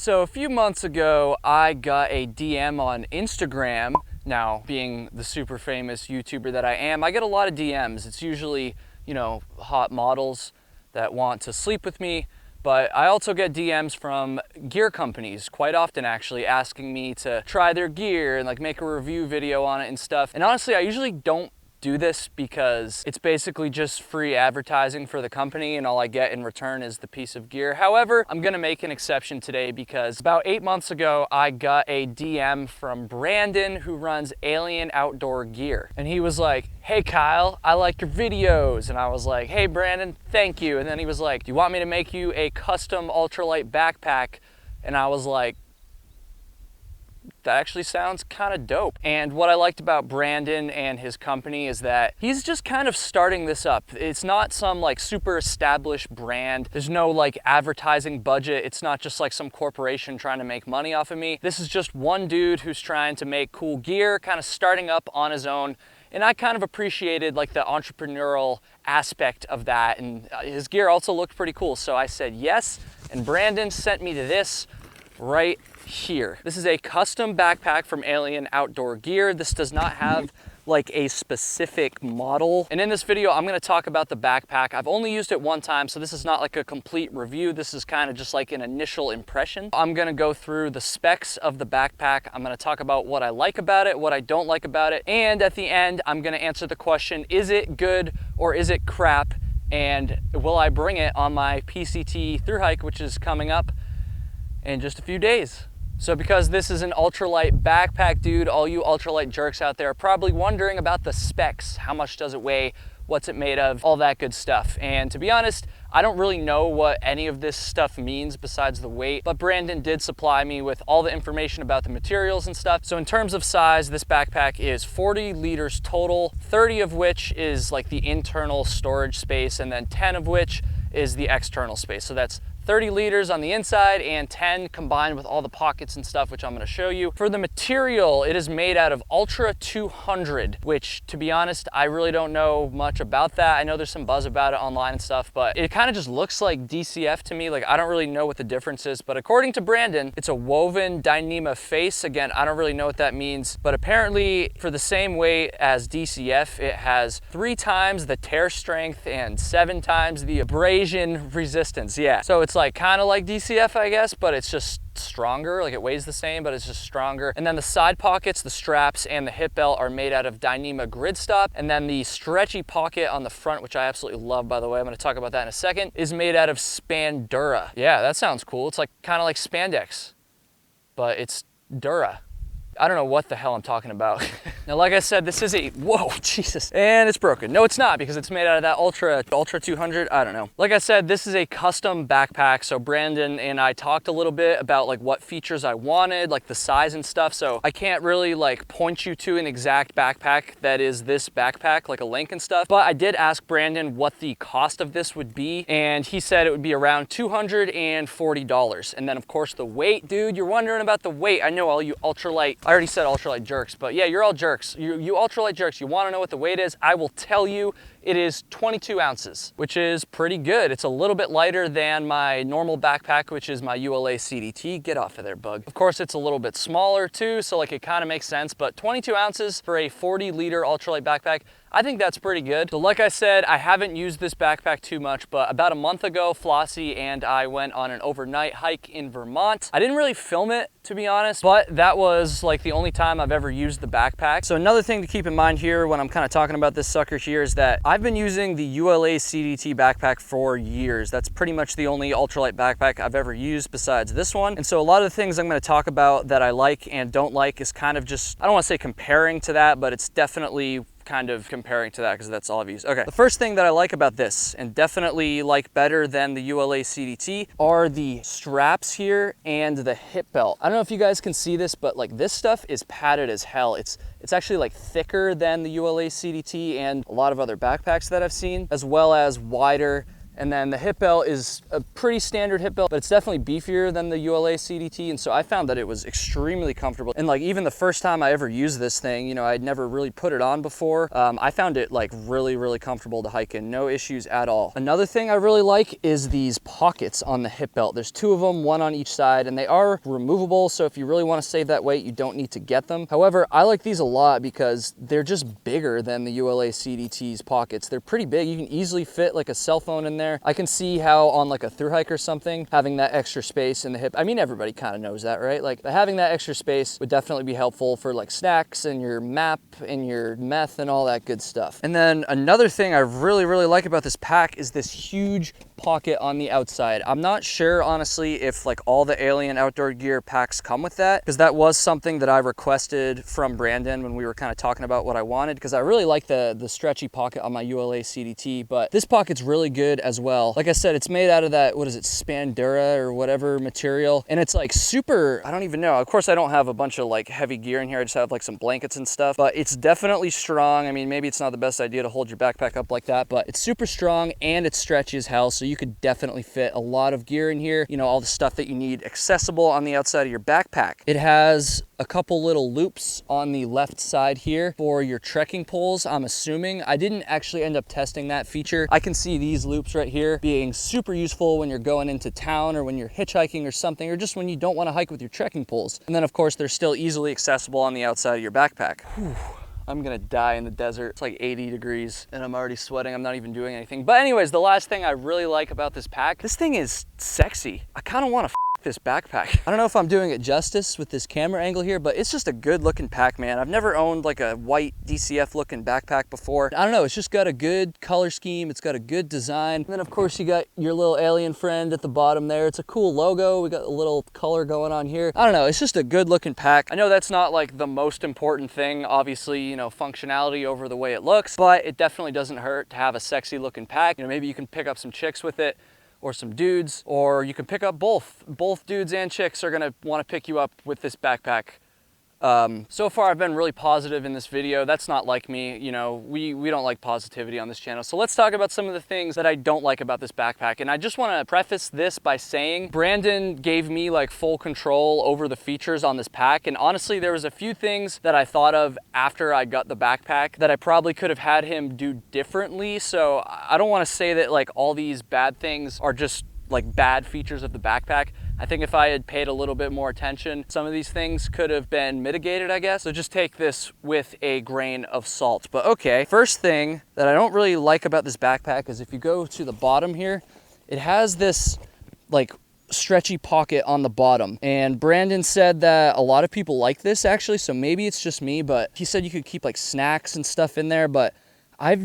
So a few months ago, I got a DM on Instagram. Now, being the super famous YouTuber that I am, I get a lot of DMs. It's usually, you know, hot models that want to sleep with me, but I also get DMs from gear companies quite often, actually, asking me to try their gear and like make a review video on it and stuff. And honestly, I usually don't do this because it's basically just free advertising for the company and all I get in return is the piece of gear. However, I'm gonna make an exception today because about 8 months ago, I got a DM from Brandon, who runs Alien Outdoor Gear. And he was like, "Hey Kyle, I like your videos." And I was like, "Hey Brandon, thank you." And then he was like, "Do you want me to make you a custom ultralight backpack?" And I was like, that actually sounds kind of dope. And what I liked about Brandon and his company is that he's just kind of starting this up. It's not some like super established brand. There's no like advertising budget. It's not just like some corporation trying to make money off of me. This is just one dude who's trying to make cool gear, kind of starting up on his own. And I kind of appreciated like the entrepreneurial aspect of that. And his gear also looked pretty cool. So I said yes, and Brandon sent me to this right here. This is a custom backpack from Alien Outdoor Gear. This does not have like a specific model. And in this video, I'm gonna talk about the backpack. I've only used it one time, so this is not like a complete review. This is kind of just like an initial impression. I'm gonna go through the specs of the backpack. I'm gonna talk about what I like about it, what I don't like about it. And at the end, I'm gonna answer the question, is it good or is it crap? And will I bring it on my PCT thru hike, which is coming up in just a few days. So because this is an ultralight backpack, dude, all you ultralight jerks out there are probably wondering about the specs. How much does it weigh? What's it made of? All that good stuff. And to be honest, I don't really know what any of this stuff means besides the weight, but Brandon did supply me with all the information about the materials and stuff. So in terms of size, this backpack is 40 liters total, 30 of which is like the internal storage space, and then 10 of which is the external space. So that's 30 liters on the inside and 10 combined with all the pockets and stuff, which I'm gonna show you. For the material, it is made out of Ultra 200, which to be honest, I really don't know much about that. I know there's some buzz about it online and stuff, but it kind of just looks like DCF to me. Like, I don't really know what the difference is, but according to Brandon, it's a woven Dyneema face. Again, I don't really know what that means, but apparently for the same weight as DCF, it has 3 times the tear strength and 7 times the abrasion resistance. Yeah, so it's like kind of like DCF, I guess, but it's just stronger. Like, it weighs the same, but it's just stronger. And then the side pockets, the straps, and the hip belt are made out of Dyneema grid stop. And then the stretchy pocket on the front, which I absolutely love, by the way, I'm going to talk about that in a second, is made out of Spandura. Yeah, that sounds cool. It's like kind of like spandex, but it's Dura. I don't know what the hell I'm talking about. Now, like I said, this is a, whoa, Jesus. And it's broken. No, it's not, because it's made out of that Ultra 200, I don't know. Like I said, this is a custom backpack. So Brandon and I talked a little bit about like what features I wanted, like the size and stuff. So I can't really like point you to an exact backpack that is this backpack, like a link and stuff. But I did ask Brandon what the cost of this would be, and he said it would be around $240. And then of course the weight, dude, you're wondering about the weight. I know all you ultralight, I already said ultralight jerks, but yeah, you're all jerks. You ultralight jerks, you wanna know what the weight is? I will tell you, it is 22 ounces, which is pretty good. It's a little bit lighter than my normal backpack, which is my ULA CDT. Get off of there, bug. Of course, it's a little bit smaller too, so like it kind of makes sense, but 22 ounces for a 40-liter ultralight backpack, I think that's pretty good. So like I said, I haven't used this backpack too much, but about a month ago, Flossie and I went on an overnight hike in Vermont. I didn't really film it, to be honest, but that was like the only time I've ever used the backpack. So another thing to keep in mind here when I'm kind of talking about this sucker here is that I've been using the ULA CDT backpack for years. That's pretty much the only ultralight backpack I've ever used besides this one. And so a lot of the things I'm going to talk about that I like and don't like is kind of just, I don't want to say comparing to that, but it's definitely kind of comparing to that because that's all I've used. Okay, the first thing that I like about this, and definitely like better than the ULA CDT, are the straps here and the hip belt. I don't know if you guys can see this, but like this stuff is padded as hell. It's actually like thicker than the ULA CDT and a lot of other backpacks that I've seen, as well as wider And then the hip belt is a pretty standard hip belt, but it's definitely beefier than the ULA CDT. And so I found that it was extremely comfortable. And like even the first time I ever used this thing, you know, I'd never really put it on before. I found it like really, really comfortable to hike in, no issues at all. Another thing I really like is these pockets on the hip belt. There's 2 of them, 1 on each side, and they are removable. So if you really want to save that weight, you don't need to get them. However, I like these a lot because they're just bigger than the ULA CDT's pockets. They're pretty big. You can easily fit like a cell phone in there. I can see how on like a thru hike or something, having that extra space in the hip, I mean, everybody kind of knows that, right? Like having that extra space would definitely be helpful for like snacks and your map and your meth and all that good stuff. And then another thing I really, really like about this pack is this huge pocket on the outside. I'm not sure, honestly, if like all the Alien outdoor gear packs come with that, because that was something that I requested from Brandon when we were kind of talking about what I wanted, because I really like the stretchy pocket on my ULA CDT, but this pocket's really good as well. Like I said, it's made out of that, what is it, Spandura or whatever material, and it's like super, I don't even know. Of course, I don't have a bunch of like heavy gear in here. I just have like some blankets and stuff, but it's definitely strong. I mean, maybe it's not the best idea to hold your backpack up like that, but it's super strong and it's stretchy as hell, so you could definitely fit a lot of gear in here. You know, all the stuff that you need accessible on the outside of your backpack. It has a couple little loops on the left side here for your trekking poles, I'm assuming. I didn't actually end up testing that feature. I can see these loops right here being super useful when you're going into town or when you're hitchhiking or something, or just when you don't want to hike with your trekking poles. And then of course they're still easily accessible on the outside of your backpack. Whew. I'm gonna die in the desert. It's like 80 degrees and I'm already sweating. I'm not even doing anything. But anyways, the last thing I really like about this pack, this thing is sexy. I kind of want to this backpack. I don't know if I'm doing it justice with this camera angle here, but it's just a good looking pack, man. I've never owned like a white DCF looking backpack before. I don't know, it's just got a good color scheme. It's got a good design. And then of course you got your little alien friend at the bottom there. It's a cool logo. We got a little color going on here. I don't know, it's just a good looking pack. I know that's not like the most important thing, obviously, you know, functionality over the way it looks, but it definitely doesn't hurt to have a sexy looking pack. You know, maybe you can pick up some chicks with it, or some dudes, or you can pick up both. Both dudes and chicks are gonna wanna pick you up with this backpack. So far I've been really positive in this video. That's not like me, you know, we don't like positivity on this channel. So let's talk about some of the things that I don't like about this backpack. And I just wanna preface this by saying, Brandon gave me like full control over the features on this pack. And honestly, there was a few things that I thought of after I got the backpack that I probably could have had him do differently. So I don't wanna say that like all these bad things are just like bad features of the backpack. I think if I had paid a little bit more attention, some of these things could have been mitigated, I guess. So just take this with a grain of salt. But okay, first thing that I don't really like about this backpack is if you go to the bottom here, it has this like stretchy pocket on the bottom. And Brandon said that a lot of people like this actually, so maybe it's just me, but he said you could keep like snacks and stuff in there, but I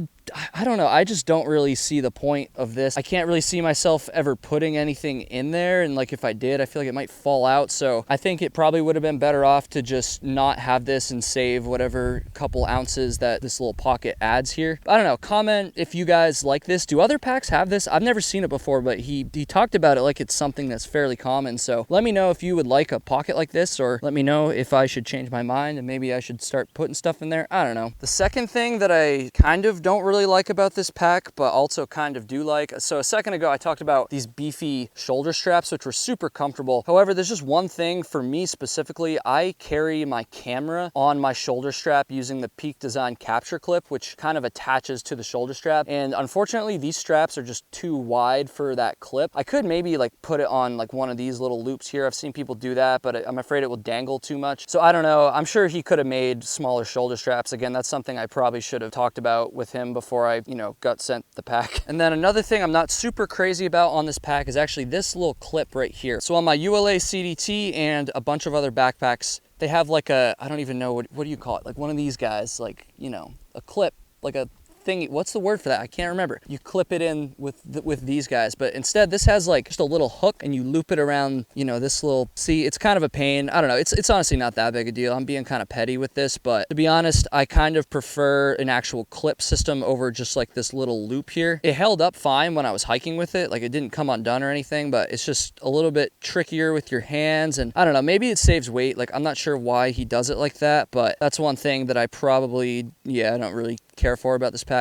don't know, I just don't really see the point of this. I can't really see myself ever putting anything in there, and like if I did, I feel like it might fall out. So I think it probably would have been better off to just not have this and save whatever couple ounces that this little pocket adds here. I don't know, comment if you guys like this. Do other packs have this? I've never seen it before, but he talked about it like it's something that's fairly common. So let me know if you would like a pocket like this, or let me know if I should change my mind and maybe I should start putting stuff in there. I don't know. The second thing that I kind of don't really like about this pack, but also kind of do like, so a second ago I talked about these beefy shoulder straps, which were super comfortable. However, there's just one thing for me specifically. I carry my camera on my shoulder strap using the Peak Design capture clip, which kind of attaches to the shoulder strap. And unfortunately, these straps are just too wide for that clip. I could maybe like put it on like one of these little loops here. I've seen people do that, but I'm afraid it will dangle too much. So I don't know. I'm sure he could have made smaller shoulder straps. Again, that's something I probably should have talked about with him before I, you know, got sent the pack. And then another thing I'm not super crazy about on this pack is actually this little clip right here. So on my ULA CDT and a bunch of other backpacks, they have like a, I don't even know, what do you call it? Like one of these guys, like, you know, a clip, like a thing. What's the word for that? I can't remember. You clip it in with these guys, but instead this has like just a little hook and you loop it around, you know, this little, see, it's kind of a pain. I don't know. It's honestly not that big a deal. I'm being kind of petty with this, but to be honest, I kind of prefer an actual clip system over just like this little loop here. It held up fine when I was hiking with it. Like it didn't come undone or anything, but it's just a little bit trickier with your hands. And I don't know, maybe it saves weight. Like I'm not sure why he does it like that, but that's one thing that I probably, yeah, I don't really care for about this pack.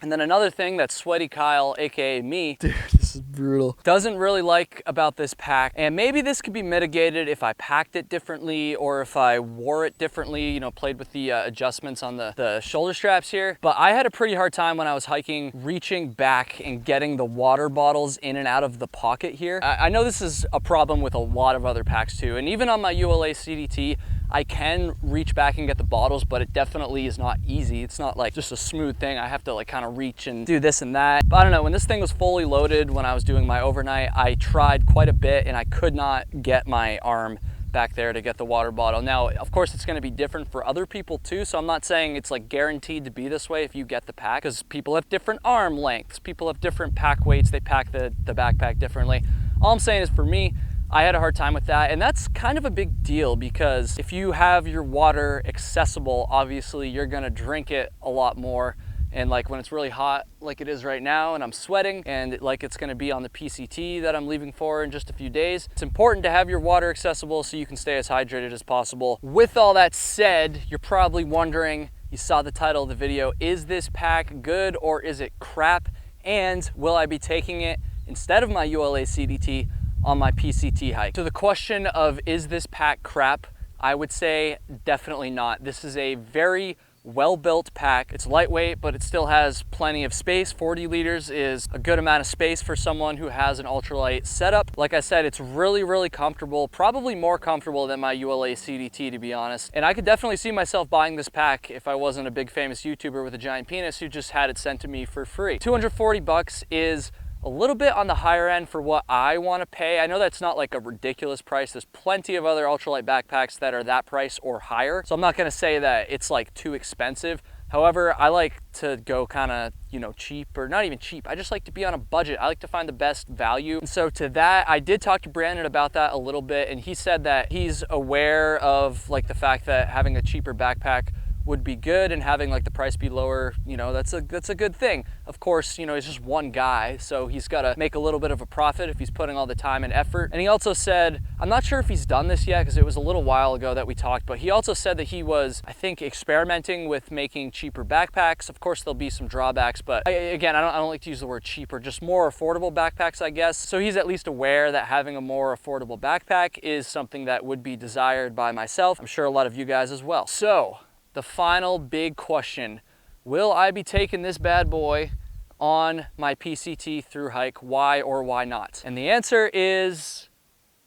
And then another thing that Sweaty Kyle, aka me, dude, this is brutal, doesn't really like about this pack, and maybe this could be mitigated if I packed it differently or if I wore it differently, you know, played with the adjustments on the shoulder straps here. But I had a pretty hard time when I was hiking reaching back and getting the water bottles in and out of the pocket here. I know this is a problem with a lot of other packs too, and even on my ULA CDT, I can reach back and get the bottles, but it definitely is not easy. It's not like just a smooth thing. I have to like kind of reach and do this and that. But I don't know, when this thing was fully loaded, when I was doing my overnight, I tried quite a bit and I could not get my arm back there to get the water bottle. Now, of course, it's gonna be different for other people too, so I'm not saying it's like guaranteed to be this way if you get the pack, because people have different arm lengths, people have different pack weights, they pack the backpack differently. All I'm saying is for me, I had a hard time with that, and that's kind of a big deal because if you have your water accessible, obviously you're gonna drink it a lot more. And like when it's really hot like it is right now and I'm sweating, and like it's gonna be on the PCT that I'm leaving for in just a few days, it's important to have your water accessible so you can stay as hydrated as possible. With all that said, you're probably wondering, you saw the title of the video, is this pack good or is it crap? And will I be taking it instead of my ULA CDT on my PCT hike? To the question of is this pack crap, I would say definitely not. This is a very well-built pack. It's lightweight, but it still has plenty of space. 40 liters is a good amount of space for someone who has an ultralight setup. Like I said, it's really, really comfortable, probably more comfortable than my ULA CDT, to be honest. And I could definitely see myself buying this pack if I wasn't a big famous YouTuber with a giant penis who just had it sent to me for free. 240 bucks is a little bit on the higher end for what I want to pay. I know that's not like a ridiculous price. There's plenty of other ultralight backpacks that are that price or higher. So I'm not going to say that it's like too expensive. However, I like to go kind of, you know, cheap, or not even cheap. I just like to be on a budget. I like to find the best value. And so to that, I did talk to Brandon about that a little bit, and he said that he's aware of like the fact that having a cheaper backpack would be good and having like the price be lower, you know, that's a good thing. Of course, you know, he's just one guy, so he's got to make a little bit of a profit if he's putting all the time and effort. And he also said, I'm not sure if he's done this yet because it was a little while ago that we talked, but he also said that he was, I think, experimenting with making cheaper backpacks. Of course, there'll be some drawbacks, but again, I don't like to use the word cheaper, just more affordable backpacks, I guess. So he's at least aware that having a more affordable backpack is something that would be desired by myself. I'm sure a lot of you guys as well. So the final big question, will I be taking this bad boy on my PCT through hike? Why or why not? And the answer is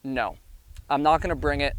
no. I'm not gonna bring it.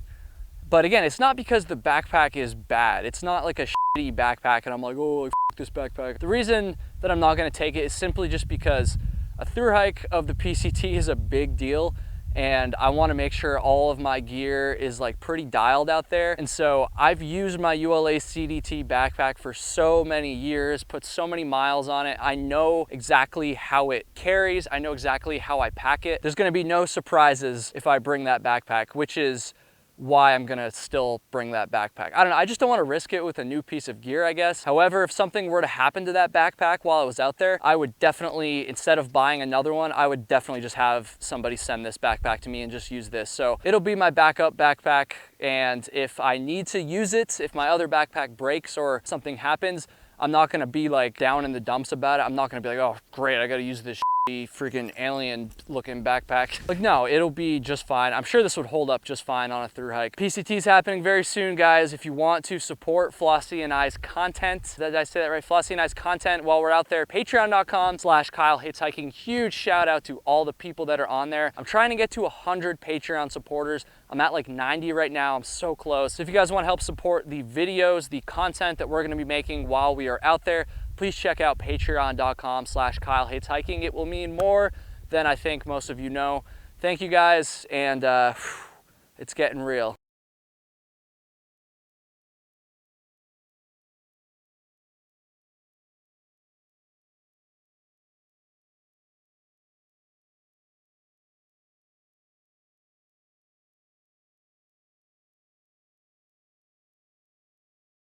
But again, it's not because the backpack is bad. It's not like a shitty backpack and I'm like, oh, f this backpack. The reason that I'm not gonna take it is simply just because a through hike of the PCT is a big deal, and I want to make sure all of my gear is like pretty dialed out there. And so I've used my ULA CDT backpack for so many years, put so many miles on it. I know exactly how it carries. I know exactly how I pack it. There's going to be no surprises if I bring that backpack, which is why I'm gonna still bring that backpack. I don't know, I just don't want to risk it with a new piece of gear, I guess. However, if something were to happen to that backpack while I was out there, I would definitely, instead of buying another one, I would definitely just have somebody send this backpack to me and just use this. So it'll be my backup backpack, and if I need to use it, if my other backpack breaks or something happens, I'm not gonna be like down in the dumps about it. I'm not gonna be like, oh great, I gotta use this freaking alien looking backpack. Like, no, it'll be just fine. I'm sure this would hold up just fine on a through hike. PCT is happening very soon, guys. If you want to support Flossie and I's content, did I say that right? Flossie and I's content while we're out there, patreon.com/KyleHatesHiking. Huge shout out to all the people that are on there. I'm trying to get to 100 Patreon supporters. I'm at like 90 right now. I'm so close. So if you guys want to help support the videos, the content that we're going to be making while we are out there, please check out patreon.com/KyleHatesHiking. It will mean more than I think most of you know. Thank you guys, and it's getting real.